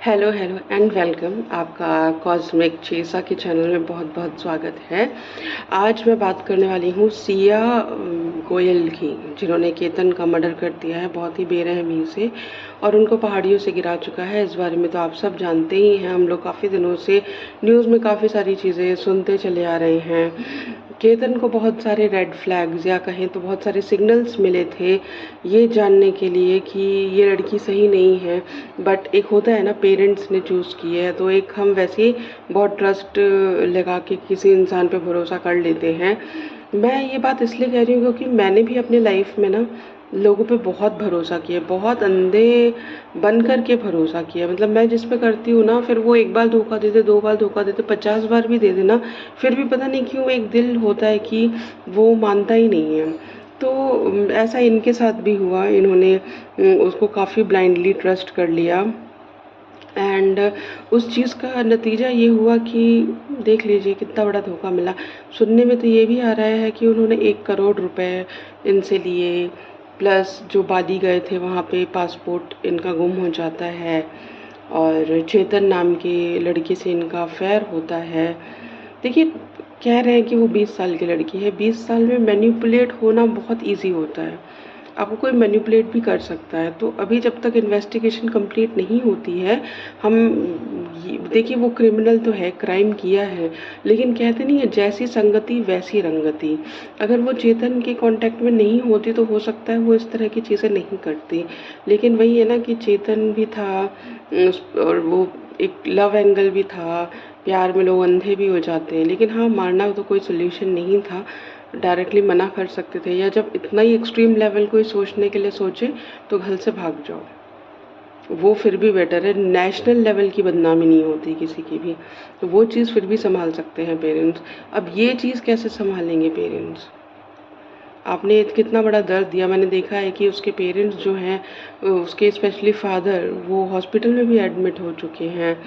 Hello hello and welcome. आपका cosmic Chessa के channel में बहुत बहुत स्वागत है। आज मैं बात करने वाली हूँ सिया गोयल की, जिन्होंने केतन का मर्डर कर दिया है बहुत ही बेरहमी से और उनको पहाड़ियों से गिरा चुका है। इस बारे में तो आप सब जानते ही हैं। हम लोग काफ़ी दिनों से न्यूज़ में काफ़ी सारी चीज़ें सुनते चले आ रहे हैं। केतन को बहुत सारे रेड फ्लैग्स या कहें तो बहुत सारे सिग्नल्स मिले थे ये जानने के लिए कि ये लड़की सही नहीं है, बट एक होता है ना, पेरेंट्स ने चूज़ की है तो एक हम वैसे ही बहुत ट्रस्ट लगा के किसी इंसान पे भरोसा कर लेते हैं। मैं ये बात इसलिए कह रही हूँ क्योंकि मैंने भी अपने लाइफ में ना लोगों पे बहुत भरोसा किया, बहुत अंधे बन कर के भरोसा किया। मतलब मैं जिस पे करती हूँ ना, फिर वो एक बार धोखा देते, 2 बार धोखा देते, 50 बार भी दे देना, फिर भी पता नहीं क्यों एक दिल होता है कि वो मानता ही नहीं है। तो ऐसा इनके साथ भी हुआ। इन्होंने उसको काफ़ी ब्लाइंडली ट्रस्ट कर लिया एंड उस चीज़ का नतीजा ये हुआ कि देख लीजिए कितना बड़ा धोखा मिला। सुनने में तो ये भी आ रहा है कि उन्होंने 1 करोड़ रुपए इनसे लिए, प्लस जो बाली गए थे वहाँ पे पासपोर्ट इनका गुम हो जाता है और चेतन नाम की लड़की से इनका अफेयर होता है। देखिए, कह रहे हैं कि वो 20 साल की लड़की है। 20 साल में मैनिपुलेट होना बहुत ईजी होता है, आपको कोई मैनिपुलेट भी कर सकता है। तो अभी जब तक इन्वेस्टिगेशन कंप्लीट नहीं होती है, हम देखिए वो क्रिमिनल तो है, क्राइम किया है, लेकिन कहते नहीं है जैसी संगति वैसी रंगति। अगर वो चेतन के कांटेक्ट में नहीं होती तो हो सकता है वो इस तरह की चीज़ें नहीं करती। लेकिन वही है ना कि चेतन भी था और वो एक लव एंगल भी था। प्यार में लोग अंधे भी हो जाते हैं, लेकिन हाँ, मारना तो कोई सोल्यूशन नहीं था। डायरेक्टली मना कर सकते थे, या जब इतना ही एक्सट्रीम लेवल कोई सोचने के लिए सोचे तो घर से भाग जाओ, वो फिर भी बेटर है। नेशनल लेवल की बदनामी नहीं होती किसी की भी, तो वो चीज़ फिर भी संभाल सकते हैं पेरेंट्स। अब ये चीज़ कैसे संभालेंगे पेरेंट्स? आपने कितना बड़ा दर्द दिया। मैंने देखा है कि उसके पेरेंट्स जो हैं, उसके स्पेशली फादर, वो हॉस्पिटल में भी एडमिट हो चुके हैं।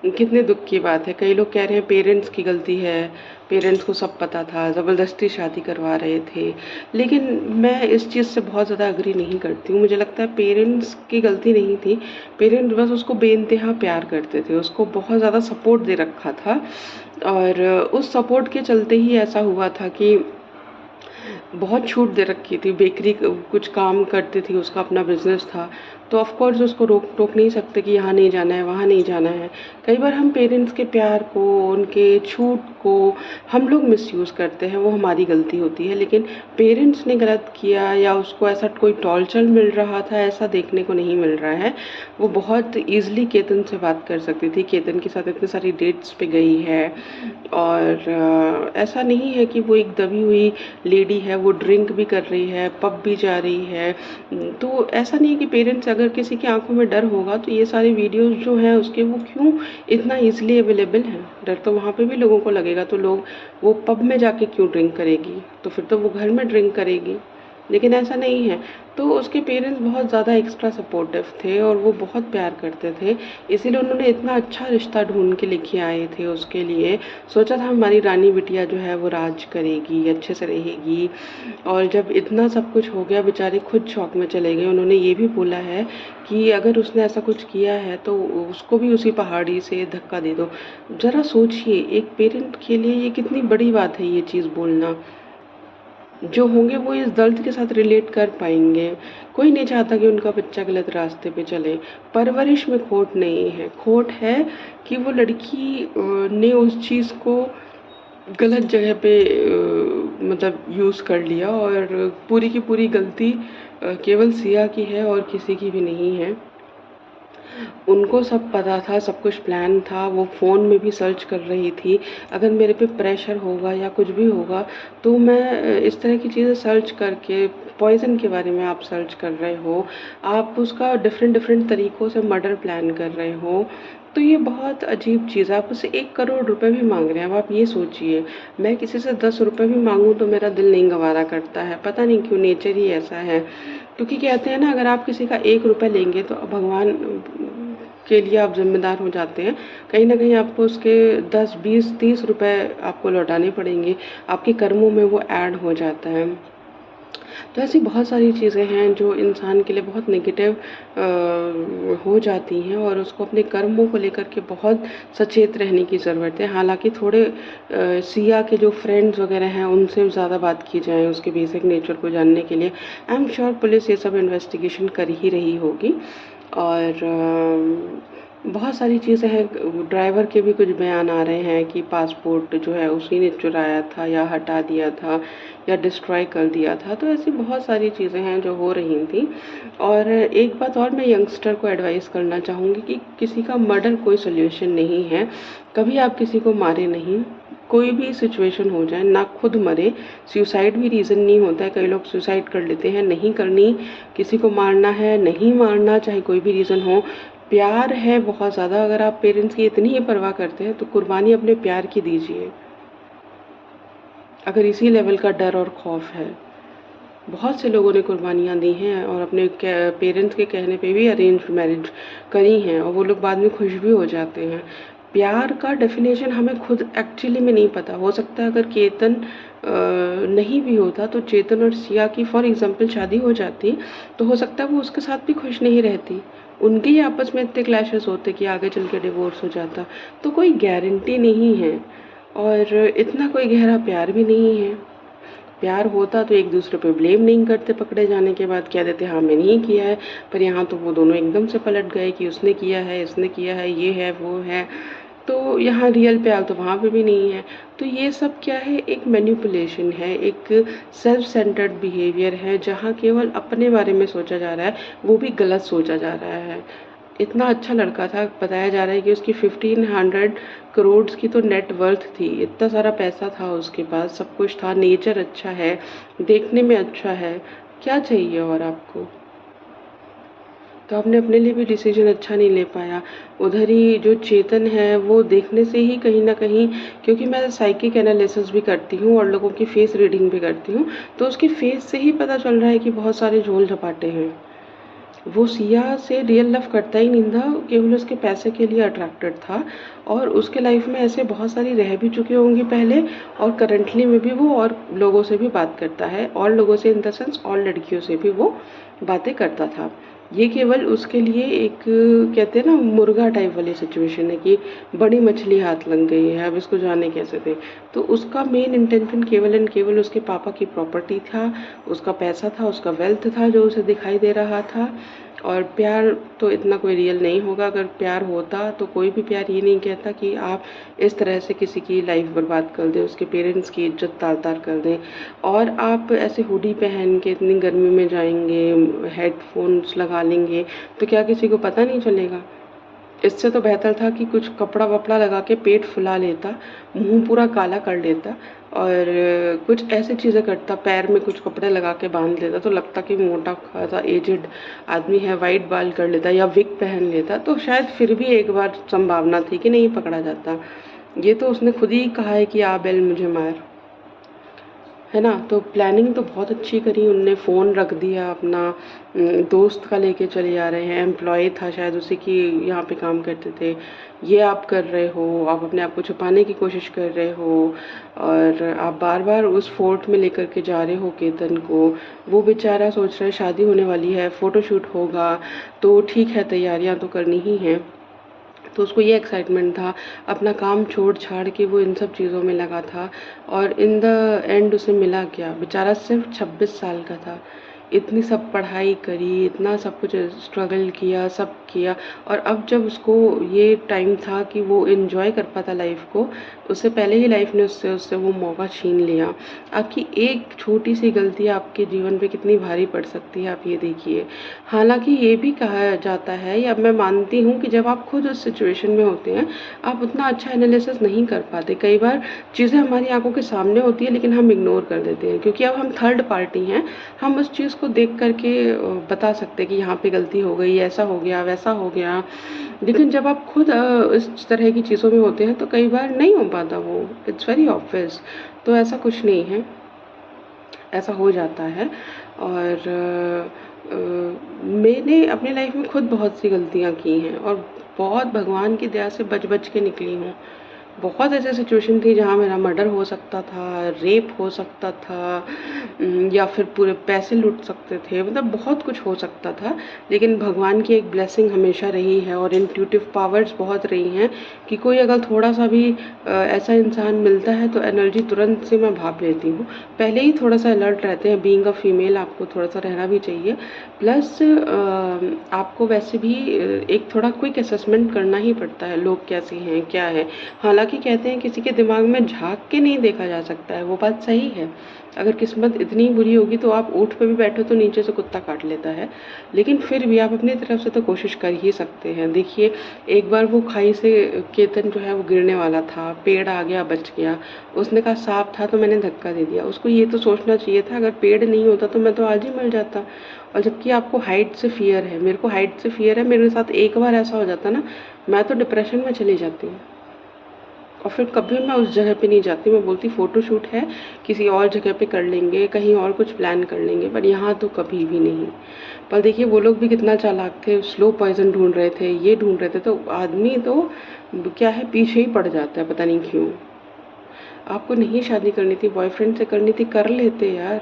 कितने दुख की बात है। कई लोग कह रहे हैं पेरेंट्स की गलती है, पेरेंट्स को सब पता था, ज़बरदस्ती शादी करवा रहे थे। लेकिन मैं इस चीज़ से बहुत ज़्यादा अग्री नहीं करती हूँ। मुझे लगता है पेरेंट्स की गलती नहीं थी। पेरेंट्स बस उसको बेइंतहा प्यार करते थे, उसको बहुत ज़्यादा सपोर्ट दे रखा था और उस सपोर्ट के चलते ही ऐसा हुआ था कि बहुत छूट दे रखी थी। बेकरी कुछ काम करती थी, उसका अपना बिजनेस था, तो ऑफ कोर्स उसको रोक टोक नहीं सकते कि यहाँ नहीं जाना है, वहाँ नहीं जाना है। कई बार हम पेरेंट्स के प्यार को, उनके छूट को हम लोग मिसयूज़ करते हैं, वो हमारी गलती होती है। लेकिन पेरेंट्स ने गलत किया या उसको ऐसा कोई टॉर्चर मिल रहा था, ऐसा देखने को नहीं मिल रहा है। वो बहुत ईजिली केतन से बात कर सकती थी, केतन के साथ इतनी सारी डेट्स पे गई है और ऐसा नहीं है कि वो एक दबी हुई लेडी है, वो ड्रिंक भी कर रही है, पब भी जा रही है। तो ऐसा नहीं है कि पेरेंट्स, अगर किसी की आंखों में डर होगा तो ये सारे वीडियोस जो हैं उसके वो क्यों इतना इजीली अवेलेबल हैं? डर तो वहाँ पे भी लोगों को लगेगा, तो लोग वो पब में जाके क्यों ड्रिंक करेगी, तो फिर तो वो घर में ड्रिंक करेगी। लेकिन ऐसा नहीं है। तो उसके पेरेंट्स बहुत ज़्यादा एक्स्ट्रा सपोर्टिव थे और वो बहुत प्यार करते थे, इसीलिए उन्होंने इतना अच्छा रिश्ता ढूंढ के लेके आए थे उसके लिए। सोचा था हमारी रानी बिटिया जो है वो राज करेगी, अच्छे से रहेगी। और जब इतना सब कुछ हो गया, बेचारे खुद शौक में चले गए। उन्होंने ये भी बोला है कि अगर उसने ऐसा कुछ किया है तो उसको भी उसी पहाड़ी से धक्का दे दो। ज़रा सोचिए, एक पेरेंट के लिए ये कितनी बड़ी बात है ये चीज़ बोलना। जो होंगे वो इस दर्द के साथ रिलेट कर पाएंगे। कोई नहीं चाहता कि उनका बच्चा गलत रास्ते पे चले। परवरिश में खोट नहीं है, खोट है कि वो लड़की ने उस चीज़ को गलत जगह पे मतलब यूज़ कर लिया और पूरी की पूरी गलती केवल सिया की है और किसी की भी नहीं है। उनको सब पता था, सब कुछ प्लान था। वो फ़ोन में भी सर्च कर रही थी, अगर मेरे पे प्रेशर होगा या कुछ भी होगा तो मैं इस तरह की चीज़ें सर्च करके, पॉइज़न के बारे में आप सर्च कर रहे हो, आप उसका डिफरेंट डिफरेंट तरीक़ों से मर्डर प्लान कर रहे हो, तो ये बहुत अजीब चीज़ है। आप उससे 1 करोड़ रुपए भी मांग रहे हैं। अब आप ये सोचिए, मैं किसी से 10 रुपए भी मांगूँ तो मेरा दिल नहीं गवारा करता है, पता नहीं क्यों, नेचर ही ऐसा है। क्योंकि कहते हैं ना, अगर आप किसी का 1 रुपए लेंगे तो भगवान के लिए आप ज़िम्मेदार हो जाते हैं। कहीं न कहीं आपको उसके 10, 20, 30 रुपए आपको लौटाने पड़ेंगे, आपके कर्मों में वो ऐड हो जाता है। तो ऐसी बहुत सारी चीज़ें हैं जो इंसान के लिए बहुत नेगेटिव हो जाती हैं और उसको अपने कर्मों को लेकर के बहुत सचेत रहने की ज़रूरत है। हालाँकि थोड़े सिया के जो फ्रेंड्स वगैरह हैं उनसे ज़्यादा बात की जाए उसके बेसिक नेचर को जानने के लिए। आई एम श्योर पुलिस ये सब इन्वेस्टिगेशन कर ही रही होगी। और बहुत सारी चीज़ें हैं। ड्राइवर के भी कुछ बयान आ रहे हैं कि पासपोर्ट जो है उसी ने चुराया था या हटा दिया था या डिस्ट्रॉय कर दिया था। तो ऐसी बहुत सारी चीज़ें हैं जो हो रही थी। और एक बात और मैं यंगस्टर को एडवाइस करना चाहूँगी कि किसी का मर्डर कोई सोल्यूशन नहीं है। कभी आप किसी को मारे नहीं, कोई भी सिचुएशन हो जाए, ना खुद मरे। सुसाइड भी रीज़न नहीं होता है। कई लोग सुसाइड कर लेते हैं। नहीं करनी, किसी को मारना है नहीं मारना, चाहे कोई भी रीज़न हो। प्यार है बहुत ज़्यादा, अगर आप पेरेंट्स की इतनी ही परवाह करते हैं तो कुर्बानी अपने प्यार की दीजिए। अगर इसी लेवल का डर और खौफ है, बहुत से लोगों ने कुर्बानियाँ दी हैं और अपने पेरेंट्स के कहने पे भी अरेंज मैरिज करी हैं और वो लोग बाद में खुश भी हो जाते हैं। प्यार का डेफिनेशन हमें खुद एक्चुअली में नहीं पता। हो सकता है अगर केतन नहीं भी होता तो चेतन और सिया की फॉर एग्जांपल शादी हो जाती तो हो सकता है वो उसके साथ भी खुश नहीं रहती। उनके ही आपस में इतने क्लैशेस होते कि आगे चल के डिवोर्स हो जाता। तो कोई गारंटी नहीं है और इतना कोई गहरा प्यार भी नहीं है। प्यार होता तो एक दूसरे पे ब्लेम नहीं करते, पकड़े जाने के बाद कह देते हाँ मैंने ही किया है। पर यहाँ तो वो दोनों एकदम से पलट गए कि उसने किया है, इसने किया है, ये है वो है। तो यहाँ रियल प्यार तो वहाँ पे भी नहीं है। तो ये सब क्या है, एक मैनिपुलेशन है, एक सेल्फ सेंटर्ड बिहेवियर है जहाँ केवल अपने बारे में सोचा जा रहा है, वो भी गलत सोचा जा रहा है। इतना अच्छा लड़का था, बताया जा रहा है कि उसकी 1500 करोड़ की तो नेट वर्थ थी। इतना सारा पैसा था उसके पास, सब कुछ था, नेचर अच्छा है, देखने में अच्छा है, क्या चाहिए और आपको। तो आपने अपने लिए भी डिसीजन अच्छा नहीं ले पाया। उधर ही जो चेतन है वो देखने से ही कहीं ना कहीं, क्योंकि मैं साइकिक एनालिसिस भी करती हूँ और लोगों की फेस रीडिंग भी करती हूँ, तो उसके फेस से ही पता चल रहा है कि बहुत सारे झोल झपाटे हैं। वो सिया से रियल लव करता ही नहीं था, केवल उसके पैसे के लिए अट्रैक्टेड था। और उसके लाइफ में ऐसे बहुत सारी रह भी चुकी होंगी पहले, और करंटली में भी वो और लोगों से भी बात करता है, और लोगों से इन द सेंस और लड़कियों से भी वो बातें करता था। ये केवल उसके लिए एक कहते हैं ना मुर्गा टाइप वाली सिचुएशन है कि बड़ी मछली हाथ लग गई है, अब इसको जाने कैसे दें। तो उसका मेन इंटेंशन केवल एंड केवल उसके पापा की प्रॉपर्टी था, उसका पैसा था, उसका वेल्थ था जो उसे दिखाई दे रहा था। और प्यार तो इतना कोई रियल नहीं होगा। अगर प्यार होता तो कोई भी प्यार ये नहीं कहता कि आप इस तरह से किसी की लाइफ बर्बाद कर दें, उसके पेरेंट्स की इज्जत तार तार कर दें, और आप ऐसे हुडी पहन के इतनी गर्मी में जाएंगे, हेडफोन्स लगा लेंगे, तो क्या किसी को पता नहीं चलेगा। इससे तो बेहतर था कि कुछ कपड़ा वपड़ा लगा के पेट फुला लेता, मुंह पूरा काला कर लेता, और कुछ ऐसी चीज़ें करता, पैर में कुछ कपड़े लगा के बांध लेता तो लगता कि मोटा खासा एजेड आदमी है, वाइट बाल कर लेता या विग पहन लेता, तो शायद फिर भी एक बार संभावना थी कि नहीं पकड़ा जाता। ये तो उसने खुद ही कहा है कि आ बेल मुझे मार, है ना। तो प्लानिंग तो बहुत अच्छी करी उनने। फ़ोन रख दिया अपना, दोस्त का लेके चले जा रहे हैं, एम्प्लॉय था शायद उसी की, यहाँ पे काम करते थे। ये आप कर रहे हो, आप अपने आप को छुपाने की कोशिश कर रहे हो, और आप बार बार उस फोर्ट में लेकर के जा रहे हो केतन को। वो बेचारा सोच रहा है शादी होने वाली है, फ़ोटोशूट होगा, तो ठीक है तैयारियाँ तो करनी ही हैं। तो उसको ये एक्साइटमेंट था, अपना काम छोड़ छाड़ के वो इन सब चीज़ों में लगा था। और इन द एंड उसे मिला क्या, बेचारा सिर्फ 26 साल का था। इतनी सब पढ़ाई करी, इतना सब कुछ स्ट्रगल किया, सब किया, और अब जब उसको ये टाइम था कि वो एंजॉय कर पाता लाइफ को, उससे पहले ही लाइफ ने उससे उससे वो मौका छीन लिया। आपकी एक छोटी सी गलती आपके जीवन पे कितनी भारी पड़ सकती है, आप ये देखिए। हालांकि ये भी कहा जाता है, या मैं मानती हूँ कि जब आप खुद उस सिचुएशन में होते हैं आप उतना अच्छा एनालिसिस नहीं कर पाते। कई बार चीज़ें हमारी आंखों के सामने होती है लेकिन हम इग्नोर कर देते हैं, क्योंकि अब हम थर्ड पार्टी हैं। हम उस चीज़ को देख करके बता सकते हैं कि यहाँ पे गलती हो गई, ऐसा हो गया, वैसा हो गया। लेकिन जब आप खुद इस तरह की चीज़ों में होते हैं तो कई बार नहीं हो पाता वो, इट्स वेरी ऑब्वियस। तो ऐसा कुछ नहीं है, ऐसा हो जाता है। और मैंने अपनी लाइफ में खुद बहुत सी गलतियाँ की हैं और बहुत भगवान की दया से बच बच के निकली हूँ। बहुत ऐसी सिचुएशन थी जहाँ मेरा मर्डर हो सकता था, रेप हो सकता था, या फिर पूरे पैसे लूट सकते थे, मतलब बहुत कुछ हो सकता था। लेकिन भगवान की एक ब्लेसिंग हमेशा रही है और इंट्यूटिव पावर्स बहुत रही हैं कि कोई अगर थोड़ा सा भी ऐसा इंसान मिलता है तो एनर्जी तुरंत से मैं भाप लेती हूँ। पहले ही थोड़ा सा अलर्ट रहते हैं, बीइंग अ फीमेल आपको थोड़ा सा रहना भी चाहिए। प्लस आपको वैसे भी एक थोड़ा क्विक असेसमेंट करना ही पड़ता है, लोग कैसे हैं क्या है। हालांकि कहते हैं किसी के दिमाग में झांक के नहीं देखा जा सकता है, वो बात सही है। अगर किस्मत इतनी बुरी होगी तो आप ऊँट पे भी बैठो तो नीचे से कुत्ता काट लेता है, लेकिन फिर भी आप अपनी तरफ से तो कोशिश कर ही सकते हैं। देखिए, एक बार वो खाई से केतन जो है वो गिरने वाला था, पेड़ आ गया बच गया। उसने कहा सांप था तो मैंने धक्का दे दिया। उसको ये तो सोचना चाहिए था अगर पेड़ नहीं होता तो मैं तो आज ही मर जाता। और जबकि आपको हाइट से फियर है, मेरे को हाइट से फियर है, मेरे साथ एक बार ऐसा हो जाता ना, मैं तो डिप्रेशन में चली जाती हूँ और फिर कभी मैं उस जगह पे नहीं जाती। मैं बोलती फ़ोटो शूट है, किसी और जगह पे कर लेंगे, कहीं और कुछ प्लान कर लेंगे, पर यहाँ तो कभी भी नहीं। पर देखिए वो लोग भी कितना चालाक थे, स्लो पॉइजन ढूंढ रहे थे, ये ढूंढ रहे थे, तो आदमी तो क्या है पीछे ही पड़ जाता है, पता नहीं क्यों। आपको नहीं शादी करनी थी, बॉयफ्रेंड से करनी थी, कर लेते यार।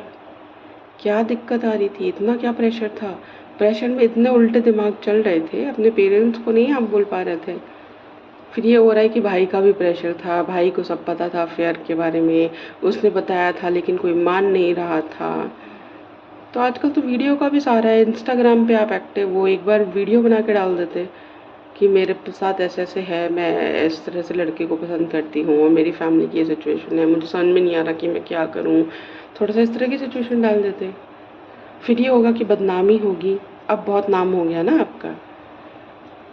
क्या दिक्कत आ रही थी, इतना क्या प्रेशर था। प्रेशर में इतने उल्टे दिमाग चल रहे थे, अपने पेरेंट्स को नहीं आप बोल पा रहे थे। फिर ये हो रहा है कि भाई का भी प्रेशर था, भाई को सब पता था अफेयर के बारे में, उसने बताया था लेकिन कोई मान नहीं रहा था। तो आजकल तो वीडियो का भी सहारा है, इंस्टाग्राम पे आप एक्टिव हो, एक बार वीडियो बना के डाल देते कि मेरे साथ ऐसे ऐसे है, मैं इस तरह से लड़के को पसंद करती हूँ, मेरी फैमिली की ये सिचुएशन है, मुझे समझ में नहीं आ रहा कि मैं क्या करूँ। थोड़ा सा इस तरह की सिचुएशन डाल देते, फिर ये होगा कि बदनामी होगी। अब बहुत नाम हो गया ना आपका,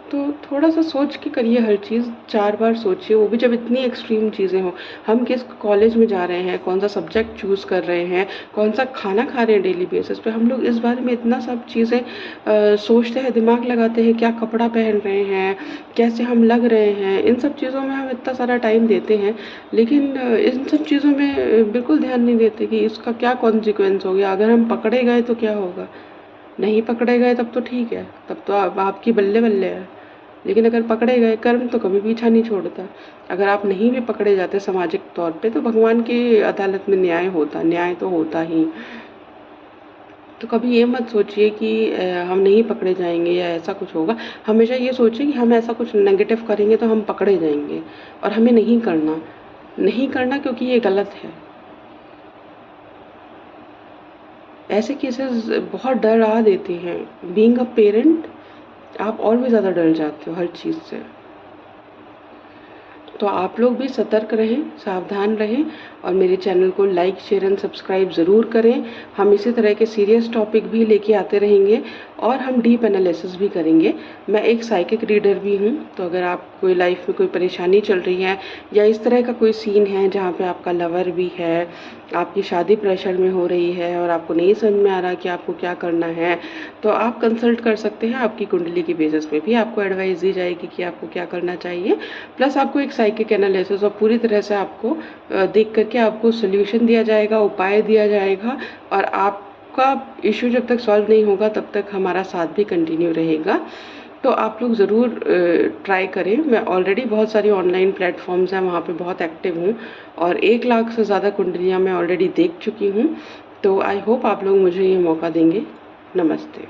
तो थोड़ा सा सोच के करिए हर चीज़, 4 बार सोचिए, वो भी जब इतनी एक्सट्रीम चीज़ें हों। हम किस कॉलेज में जा रहे हैं, कौन सा सब्जेक्ट चूज़ कर रहे हैं, कौन सा खाना खा रहे हैं डेली बेसिस पे, हम लोग इस बारे में इतना सब चीज़ें सोचते हैं, दिमाग लगाते हैं, क्या कपड़ा पहन रहे हैं, कैसे हम लग रहे हैं, इन सब चीज़ों में हम इतना सारा टाइम देते हैं। लेकिन इन सब चीज़ों में बिल्कुल ध्यान नहीं देते कि इसका क्या कॉन्सिक्वेंस हो गया। अगर हम पकड़े गए तो क्या होगा, नहीं पकड़े गए तब तो ठीक है, तब तो आपकी बल्ले बल्ले है। लेकिन अगर पकड़े गए, कर्म तो कभी पीछा नहीं छोड़ता। अगर आप नहीं भी पकड़े जाते सामाजिक तौर पे तो भगवान की अदालत में न्याय होता, न्याय तो होता ही। तो कभी ये मत सोचिए कि हम नहीं पकड़े जाएंगे या ऐसा कुछ होगा। हमेशा ये सोचिए कि हम ऐसा कुछ नेगेटिव करेंगे तो हम पकड़े जाएंगे, और हमें नहीं करना, नहीं करना, क्योंकि ये गलत है। ऐसे केसेस बहुत डरा देते हैं। बीइंग अ पेरेंट आप और भी ज़्यादा डर जाते हो हर चीज़ से। तो आप लोग भी सतर्क रहें, सावधान रहें, और मेरे चैनल को लाइक शेयर एंड सब्सक्राइब ज़रूर करें। हम इसी तरह के सीरियस टॉपिक भी लेके आते रहेंगे और हम डीप एनालिसिस भी करेंगे। मैं एक साइकिक रीडर भी हूँ, तो अगर आप कोई लाइफ में कोई परेशानी चल रही है या इस तरह का कोई सीन है जहाँ पे आपका लवर भी है, आपकी शादी प्रेशर में हो रही है और आपको नहीं समझ में आ रहा कि आपको क्या करना है, तो आप कंसल्ट कर सकते हैं। आपकी कुंडली की बेसिस पे भी आपको एडवाइस दी जाएगी कि आपको क्या करना चाहिए। प्लस आपको एक साइकिक एनालिसिस और पूरी तरह से आपको देख करके आपको सोल्यूशन दिया जाएगा, उपाय दिया जाएगा, और आपका इशू जब तक सॉल्व नहीं होगा तब तक हमारा साथ भी कंटिन्यू रहेगा। तो आप लोग ज़रूर ट्राई करें। मैं ऑलरेडी बहुत सारी ऑनलाइन प्लेटफॉर्म्स हैं, वहाँ पे बहुत एक्टिव हूँ और 1 लाख से ज़्यादा कुंडलियाँ मैं ऑलरेडी देख चुकी हूँ। तो आई होप आप लोग मुझे ये मौका देंगे। नमस्ते।